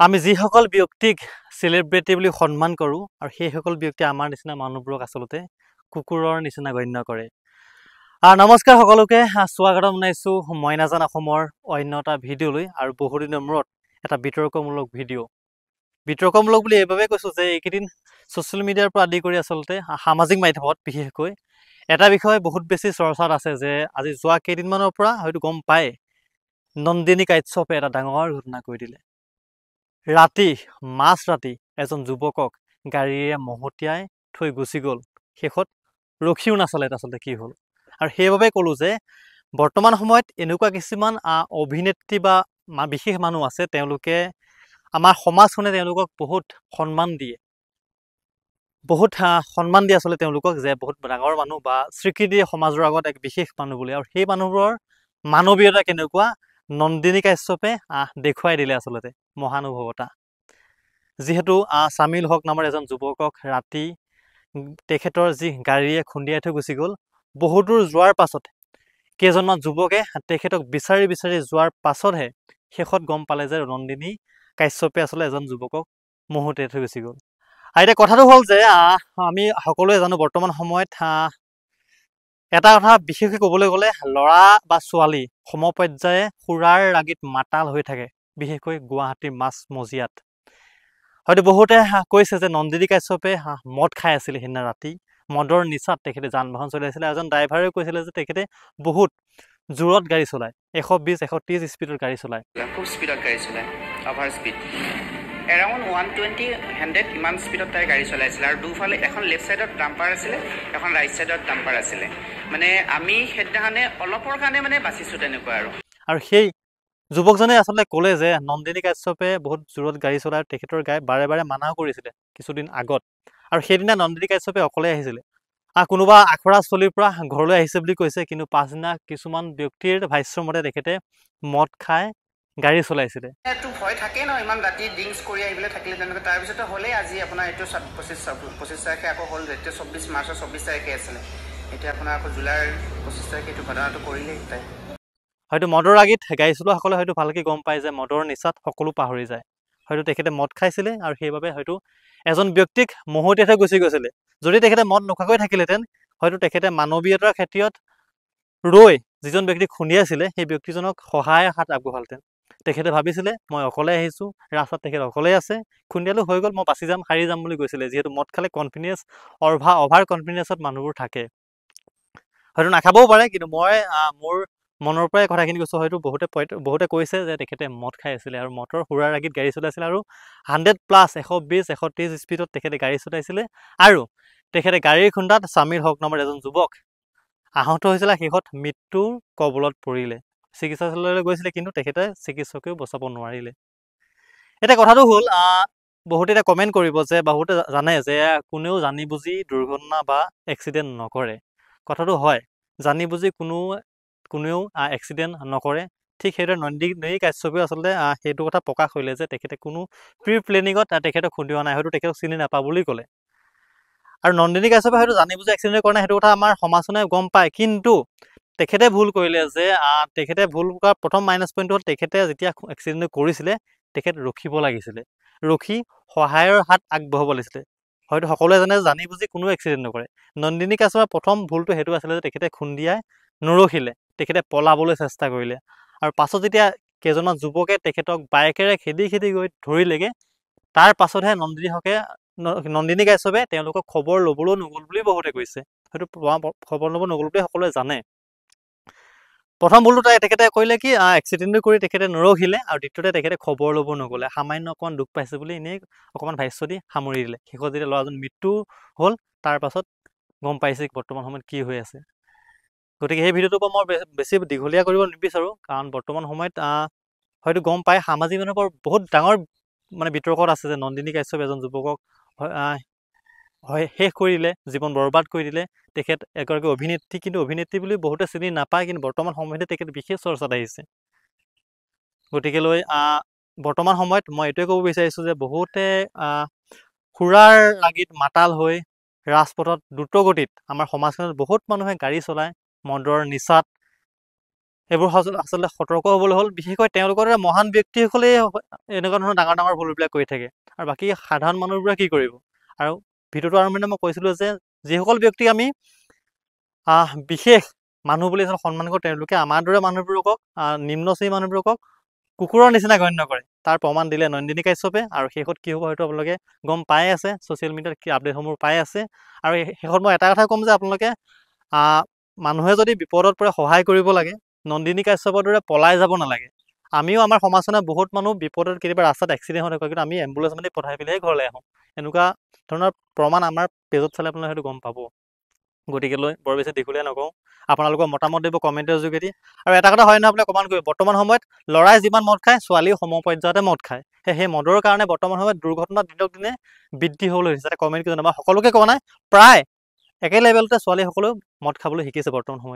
আমি যিসকল ব্যক্তিক চেলিব্ৰিটি বুলি সন্মান কৰোঁ আৰু সেইসকল ব্যক্তিয়ে আমাৰ নিচিনা মানুহবোৰক আচলতে কুকুৰৰ নিচিনা গণ্য কৰে। নমস্কাৰ সকলোকে, স্বাগতম জনাইছোঁ মই নাজান অসমৰ অন্য এটা ভিডিঅ'লৈ আৰু বহুদিনৰ মূৰত এটা বিতৰ্কমূলক ভিডিঅ'। বিতৰ্কমূলক বুলি এইবাবে কৈছোঁ যে এইকেইদিন ছ'চিয়েল মিডিয়াৰ পৰা আদি কৰি আচলতে সামাজিক মাধ্যমত বিশেষকৈ এটা বিষয় বহুত বেছি চৰ্চাত আছে যে আজি যোৱা কেইদিনমানৰ পৰা হয়তো গম পায় নন্দিনী কাশ্যপে এটা ডাঙৰ ঘটনা কৰি দিলে। মাঝৰাতি এজন যুৱকক গাড়ীৰে মহতিয়াই থৈ গুচি গ'ল। শেষত ৰখিও নাচালে আচলতে কি হ'ল। আৰু সেইবাবে ক'লোঁ যে বৰ্তমান সময়ত এনেকুৱা কিছুমান অভিনেত্ৰী বা বিশেষ মানুহ আছে, তেওঁলোকে আমাৰ সমাজখনে তেওঁলোকক বহুত সন্মান দিয়ে। আচলতে তেওঁলোকক যে বহুত ডাঙৰ মানুহ বা স্বীকৃতি দিয়ে সমাজৰ আগত এক বিশেষ মানুহ বুলি। আৰু সেই মানুহবোৰৰ মানৱীয়তা কেনেকুৱা নন্দিনী কাশ্যপে দেখুৱাই দিলে আচলতে মহানুভৱতা। যিহেতু চামিল হক নামৰ এজন যুৱকক ৰাতি তেখেতৰ যি গাড়ীয়ে খুন্দিয়াই থৈ গুচি গ'ল। বহুদূৰ যোৱাৰ পাছত কেইজনমান যুৱকে তেখেতক বিচাৰি যোৱাৰ পাছতহে শেষত গম পালে যে নন্দিনী কাশ্যপে আচলতে এজন যুৱকক মহতিয়াই থৈ গুচি গ'ল। আৰু এতিয়া কথাটো হ'ল যে আমি সকলোৱে জানো বৰ্তমান সময়ত এটা কথা বিশেষকৈ ক'বলৈ গ'লে ল'ৰা বা ছোৱালী সমপৰ্যায়ে সুৰাৰ ৰাগীত মাতাল হৈ থাকে, বিশেষকৈ গুৱাহাটীৰ মাজমজিয়াত। হয়তো বহুতে কৈছে যে নন্দিনী কাশ্যপে মদ খাই আছিলে সেইদিনা ৰাতি, মদৰ নিচাত তেখেতে যান বাহন চলাইছিলে। এজন ড্ৰাইভাৰেও কৈছিলে যে তেখেতে বহুত জোৰত গাড়ী চলায়, 120-130 স্পীডত গাড়ী চলায়, খুব স্পীডত গাড়ী চলায়, অভাৰ স্পীড, এৰাউণ্ড 120-100 ইমান স্পীডত তাই গাড়ী চলাইছিলে। আৰু দুফালে এখন লেফ্ট ছাইডত ডাম্পাৰ আছিলে, এখন ৰাইট ছাইডত ডাম্পাৰ আছিলে। মানে আমি সেইদিনাখনে অলপৰ কাৰণে মানে বাচিছোঁ তেনেকুৱা। আৰু সেই যুৱকজনে আচলতে ক'লে যে নন্দিনী কাশ্যপে বহুত জোৰত গাড়ী চলাই, তেখেতৰ বাৰে বাৰে মানাও কৰিছিলে কিছুদিন আগত। আৰু সেইদিনা নন্দিনী কাশ্যপে অকলে আহিছিলে, কোনোবা আখৰাস্থলীৰ পৰা ঘৰলৈ আহিছে বুলি কৈছে। কিন্তু পাছদিনা কিছুমান ব্যক্তিৰ ভাষ্যমতে তেখেতে মদ খাই গাড়ী চলাইছিলে। এইটো ভয় থাকেই ন, ইমান ৰাতি ড্ৰিংকছ কৰি আহিবলৈ থাকিলে তেনেকৈ। তাৰপিছতে হ'লেই আজি আপোনাৰ এইটো 25 তাৰিখে আকৌ হ'ল, এতিয়া 24 মাৰ্চৰ 24 তাৰিখে আছিলে। এতিয়া আপোনাৰ আকৌ জুলাইৰ 25 তাৰিখে এইটো ঘটনাটো কৰিলেই তাই। হয়তো মদৰ আগিত গাড়ী চলোৱাসকলে হয়তো ভালকৈ গম পায় যে মদৰ নিচাত সকলো পাহৰি যায়। হয়তো তেখেতে মদ খাইছিলে আৰু সেইবাবে হয়তো এজন ব্যক্তিক মহতিয়াই থৈ গুচি গৈছিলে। যদি তেখেতে মদ নোখোৱাকৈ থাকিলেহেঁতেন হয়তো তেখেতে মানৱীয়তাৰ ক্ষেত্ৰত ৰৈ যিজন ব্যক্তিক খুন্দিয়াইছিলে সেই ব্যক্তিজনক সহায়ৰ হাত আগবঢ়ালেহেঁতেন। তেখেতে ভাবিছিলে মই অকলে আহিছোঁ, ৰাস্তাত তেখেত অকলেই আছে, খুন্দিয়ালো হৈ গ'ল, মই বাচি যাম, সাৰি যাম বুলি কৈছিলে। যিহেতু মদ খালে কনফিডেঞ্চ অভাৰ কনফিডেঞ্চত মানুহবোৰ থাকে, হয়তো নাখাবও পাৰে। কিন্তু মই মোৰ মনৰ পৰাই কথাখিনি কৈছোঁ। হয়তো বহুতে কৈছে যে তেখেতে মদ খাই আছিলে আৰু মদৰ সুৰাৰ ৰাগীত গাড়ী চলাইছিলে আৰু 100+, 120-130 স্পীডত তেখেতে গাড়ী চলাইছিলে। আৰু তেখেতে গাড়ীৰ খুন্দাত চামিল হক নামৰ এজন যুৱক আহত হৈছিলে, শেষত মৃত্যুৰ কবলত পৰিলে। চিকিৎসালয়লৈ গৈছিলে কিন্তু তেখেতে চিকিৎসকেও বচাব নোৱাৰিলে। এতিয়া কথাটো হ'ল বহুতে এতিয়া কমেণ্ট কৰিব যে বহুতে জানে যে কোনেও জানি বুজি দুৰ্ঘটনা বা এক্সিডেণ্ট নকৰে। কথাটো হয়, জানি বুজি কোনেও এক্সিডেণ্ট নকৰে। ঠিক সেইদৰে নন্দিনী কাশ্যপেও আচলতে সেইটো কথা প্ৰকাশ কৰিলে যে তেখেতে কোনো প্ৰি প্লেনিঙত তেখেতক খুন্দিওৱা নাই, হয়তো তেখেতক চিনি নাপায় বুলি ক'লে। আৰু নন্দিনী কাশ্যপে হয়তো জানি বুজি এক্সিডেণ্ট কৰা নাই, সেইটো কথা আমাৰ সমাজখনে গম পায়। কিন্তু তেখেতে ভুল কৰিলে যে তেখেতে ভুল কৰা প্ৰথম মাইনাছ পইণ্টটো হ'ল তেখেতে যেতিয়া এক্সিডেণ্ট কৰিছিলে তেখেত ৰখিব লাগিছিলে, ৰখি সহায়ৰ হাত আগবঢ়াব লাগিছিলে। হয়তো সকলোৱে জানি বুজি কোনো এক্সিডেণ্ট নকৰে। নন্দিনী কাশ্যপৰ প্ৰথম ভুলটো সেইটো আছিলে যে তেখেতে খুন্দিয়াই নৰখিলে, তেখেতে পলাবলৈ চেষ্টা কৰিলে। আৰু পাছত যেতিয়া কেইজনমান যুৱকে তেখেতক বাইকেৰে খেদি গৈ ধৰিলেগৈ, তাৰ পাছতহে নন্দিনী কাশ্যপে তেওঁলোকক খবৰ ল'বলৈও নগ'ল বুলি বহুতে কৈছে। হয়তো খবৰ ল'ব নগ'ল বুলি সকলোৱে জানে। প্ৰথম ভুলটো তেখেতে কৰিলে কি, এক্সিডেণ্টটো কৰি তেখেতে নৰখিলে, আৰু দ্বিতীয়তে তেখেতে খবৰ ল'ব নগ'লে, সামান্য অকণমান দুখ পাইছে বুলি এনেই অকণমান ভাষ্য দি সামৰি দিলে। শেষত যেতিয়া ল'ৰাজন মৃত্যু হ'ল তাৰ পাছত গম পাইছে বৰ্তমান সময়ত কি হৈ আছে। গতিকে সেই ভিডিঅ'টোৰ পৰা মই বেছি দীঘলীয়া কৰিব নিবিচাৰোঁ, কাৰণ বৰ্তমান সময়ত হয়তো গম পায় সামাজিক মাধ্যমৰ বহুত ডাঙৰ বিতৰ্কত আছে যে নন্দিনী কাশ্যপ এজন যুৱকক শেষ কৰি দিলে, জীৱন বৰবাদ কৰি দিলে। তেখেত এগৰাকী অভিনেত্ৰী, কিন্তু অভিনেত্ৰী বুলি বহুতে চিনি নাপায়, কিন্তু বৰ্তমান সময়তে তেখেত বিশেষ চৰ্চাত আহিছে। গতিকেলৈ বৰ্তমান সময়ত মই এইটোৱে ক'ব বিচাৰিছোঁ যে বহুতে সুৰাৰ ৰাগীত মাতাল হৈ ৰাজপথত দ্ৰুতগতিত আমাৰ সমাজখনত বহুত মানুহে গাড়ী চলায় মদৰ নিচাত। এইবোৰ আচলতে সতৰ্ক হ'বলৈ হ'ল। বিশেষকৈ তেওঁলোকৰ দৰে মহান ব্যক্তিসকলে এনেকুৱা ধৰণৰ ডাঙৰ ডাঙৰ ভুলবিলাক কৰি থাকে, আৰু বাকী সাধাৰণ মানুহবোৰে কি কৰিব। আৰু ভিডিঅ'টো আৰম্ভণিতে মই কৈছিলোঁ যে যিসকল ব্যক্তিক আমি বিশেষ মানুহ বুলি সন্মান কৰোঁ, তেওঁলোকে আমাৰ দৰে মানুহবোৰক নিম্ন শ্ৰেণীৰ মানুহবোৰক কুকুৰৰ নিচিনা গণ্য কৰে। তাৰ প্ৰমাণ দিলে নন্দিনী কাশ্যপে। আৰু শেষত কি হ'ব হয়তো আপোনালোকে গম পাই আছে, ছ'চিয়েল মিডিয়াত কি আপডেটসমূহ পাই আছে। আৰু শেষত মই এটা কথা ক'ম যে আপোনালোকে মানুহে যদি বিপদত পৰে সহায় কৰিব লাগে, নন্দিনী কাশ্যপৰ দৰে পলাই যাব নালাগে। আমিও আমাৰ সমাজখনে বহুত মানুহ বিপদত কেতিয়াবা ৰাস্তাত এক্সিডেণ্ট হৈ থাকে, কিন্তু আমি এম্বুলেঞ্চ মাতি পঠাই পেলাইহে ঘৰলৈ আহোঁ। এনেকুৱা ধৰণৰ প্ৰমাণ আমাৰ পেজত চালে আপোনালোকে হয়তো গম পাব। গতিকে বৰ বেছি দীঘলীয়া নকওঁ, আপোনালোকৰ মতামত দিব কমেণ্টৰ যোগেদি। আৰু এটা কথা হয় নহয়, আপোনালোকে কমেণ্ট কৰিব, বৰ্তমান সময়ত ল'ৰাই যিমান মদ খায়, ছোৱালীও সম পৰ্যায়তে মদ খায়। সেই মদৰ কাৰণে বৰ্তমান সময়ত দুৰ্ঘটনা দিনক দিনে বৃদ্ধি হ'বলৈ ধৰিছে। এটা কমেণ্ট কৰি জনাব। সকলোকে কোৱা নাই, প্ৰায় একে লেভেলতে ছোৱালীসকলেও মদ খাবলৈ শিকিছে বৰ্তমান সময়ত।